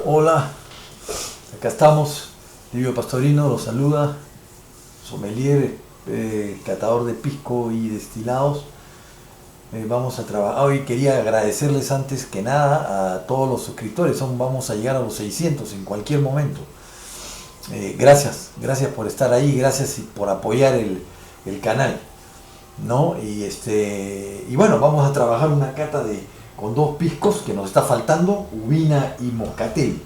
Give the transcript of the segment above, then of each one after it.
Hola, acá estamos. Livio Pastorino los saluda, sommelier, catador de pisco y destilados. Vamos a trabajar. Hoy quería agradecerles antes que nada a todos los suscriptores. Vamos a llegar a los 600 en cualquier momento. Gracias por estar ahí, gracias por apoyar el canal, ¿no? Y bueno, vamos a trabajar una cata con dos piscos que nos está faltando, uvina y moscatel,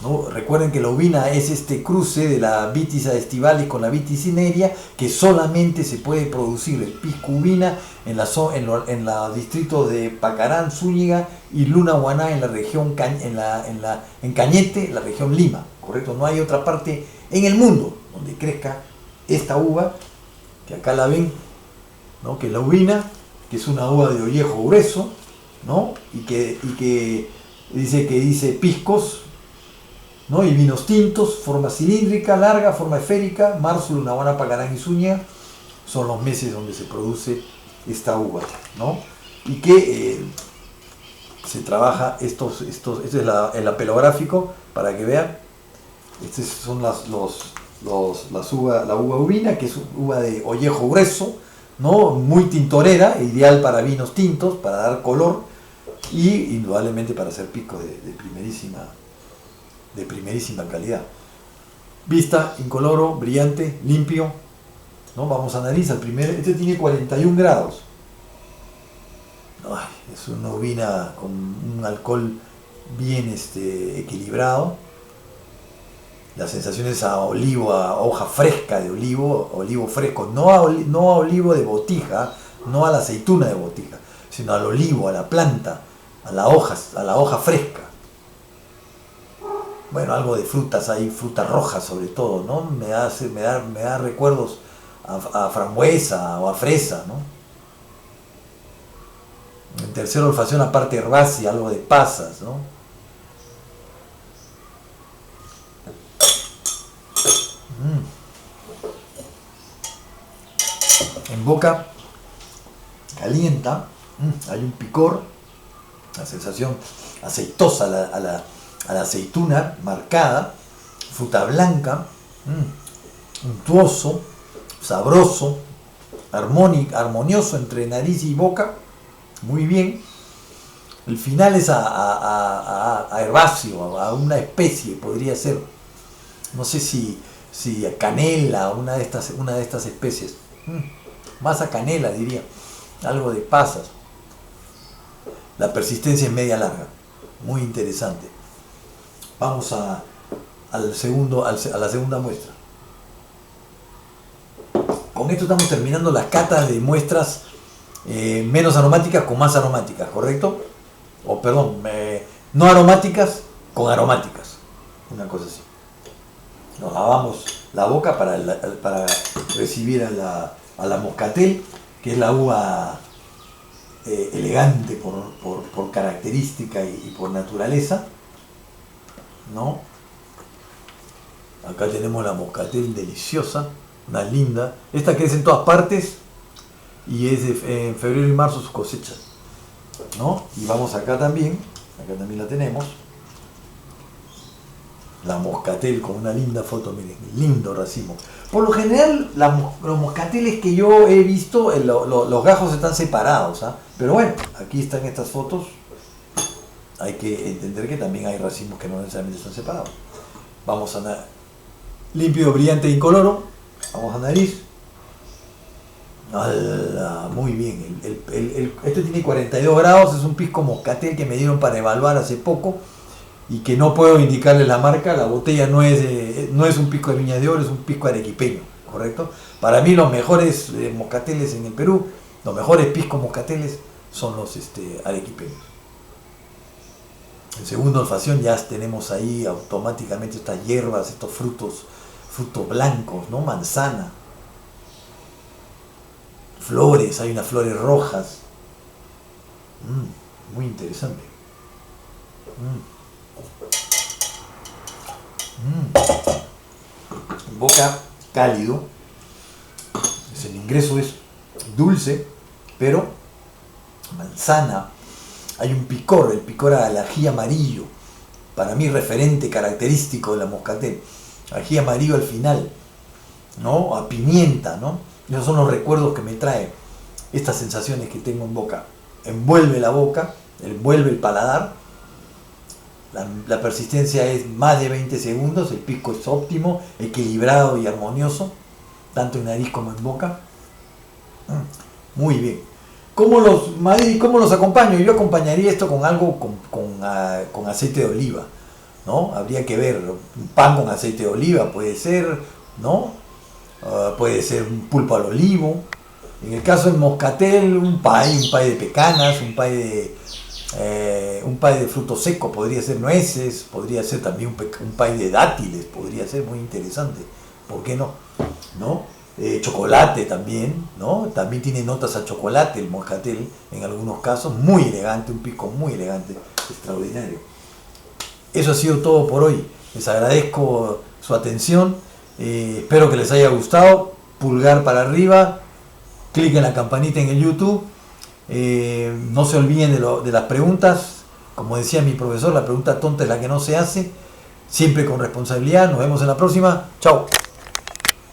¿no? Recuerden que la uvina es este cruce de la Vitis aestivalis con la Vitis cinerea, que solamente se puede producir el pisco uvina en los distritos de Pacarán, Zúñiga y Lunahuaná, en la región en Cañete, la región Lima, ¿correcto? No hay otra parte en el mundo donde crezca esta uva, que acá la ven, ¿no? Que es la uvina, que es una uva de ollejo grueso, ¿no? Y que dice piscos, ¿no? Y vinos tintos, forma cilíndrica, larga, forma esférica. Marzo, Lunahuaná, Pacarán y Zúñiga son los meses donde se produce esta uva, ¿no? Y que se trabaja este es el apelográfico para que vean. Estas son la uva uvina, que es uva de ollejo grueso, ¿no? Muy tintorera, ideal para vinos tintos, para dar color y indudablemente para hacer pisco de primerísima calidad. Vista, incoloro, brillante, limpio, ¿no? Vamos a nariz al primero. Este tiene 41 grados. Ay, es una uvina con un alcohol bien equilibrado. La sensación es a olivo, a hoja fresca de olivo fresco, no a olivo de botija, no a la aceituna de botija, sino al olivo, a la planta, a la hoja fresca. Bueno, algo de frutas, hay frutas rojas sobre todo, ¿no? Me da recuerdos a frambuesa o a fresa, ¿no? En tercera olfacción, aparte herbácea, algo de pasas, ¿no? En boca calienta, hay un picor, la sensación aceitosa a la aceituna marcada, fruta blanca, untuoso, sabroso, armonioso entre nariz y boca, muy bien. El final es a herbáceo, a una especie, podría ser, no sé si a canela, una de estas especies, más a canela diría, algo de pasas. La persistencia es media larga, muy interesante. Vamos a la segunda muestra. Con esto estamos terminando las catas de muestras menos aromáticas con más aromáticas, ¿correcto? O perdón, no aromáticas con aromáticas, una cosa así. Nos lavamos la boca para recibir a la moscatel, que es la uva elegante por característica y por naturaleza, ¿no? Acá tenemos la moscatel deliciosa, una linda. Esta crece en todas partes y es en febrero y marzo sus cosechas, ¿no? Y vamos acá también la tenemos. La moscatel con una linda foto, miren, lindo racimo. Por lo general, los moscateles que yo he visto, los gajos están separados, ¿ah? Pero bueno, aquí están estas fotos. Hay que entender que también hay racimos que no necesariamente están separados. Vamos a limpio, brillante, incoloro. Vamos a nariz. ¡Hala! Muy bien. Este tiene 42 grados, es un pisco moscatel que me dieron para evaluar hace poco y que no puedo indicarle la marca. La botella no es un pisco de Viña de Oro, es un pisco arequipeño, ¿correcto? Para mí los mejores moscateles en el Perú, los mejores piscos moscateles son los arequipeños. En segunda olfacción ya tenemos ahí automáticamente estas hierbas, estos frutos blancos, ¿no? Manzana, flores, hay unas flores rojas. Muy interesante. En boca cálido. El ingreso es dulce, pero manzana. Hay un picor, el picor al ají amarillo, para mí referente característico de la moscatel. Ají amarillo al final, ¿no? A pimienta, ¿no? Esos son los recuerdos que me trae estas sensaciones que tengo en boca. Envuelve la boca, envuelve el paladar. La persistencia es más de 20 segundos, el pisco es óptimo, equilibrado y armonioso, tanto en nariz como en boca. Muy bien. ¿Cómo los acompaño? Yo acompañaría esto con algo con aceite de oliva, ¿no? Habría que ver, un pan con aceite de oliva puede ser, ¿no? Puede ser un pulpo al olivo. En el caso del moscatel, un pay de pecanas, un pay de frutos secos, podría ser nueces, podría ser también un pay de dátiles, podría ser muy interesante. ¿Por qué no? ¿No? Chocolate también, ¿no? También tiene notas a chocolate el moscatel, en algunos casos, muy elegante, un pisco muy elegante, extraordinario. Eso ha sido todo por hoy. Les agradezco su atención, espero que les haya gustado. Pulgar para arriba, clic en la campanita en el YouTube. No se olviden de las preguntas. Como decía mi profesor, la pregunta tonta es la que no se hace. Siempre con responsabilidad. Nos vemos en la próxima. Chao.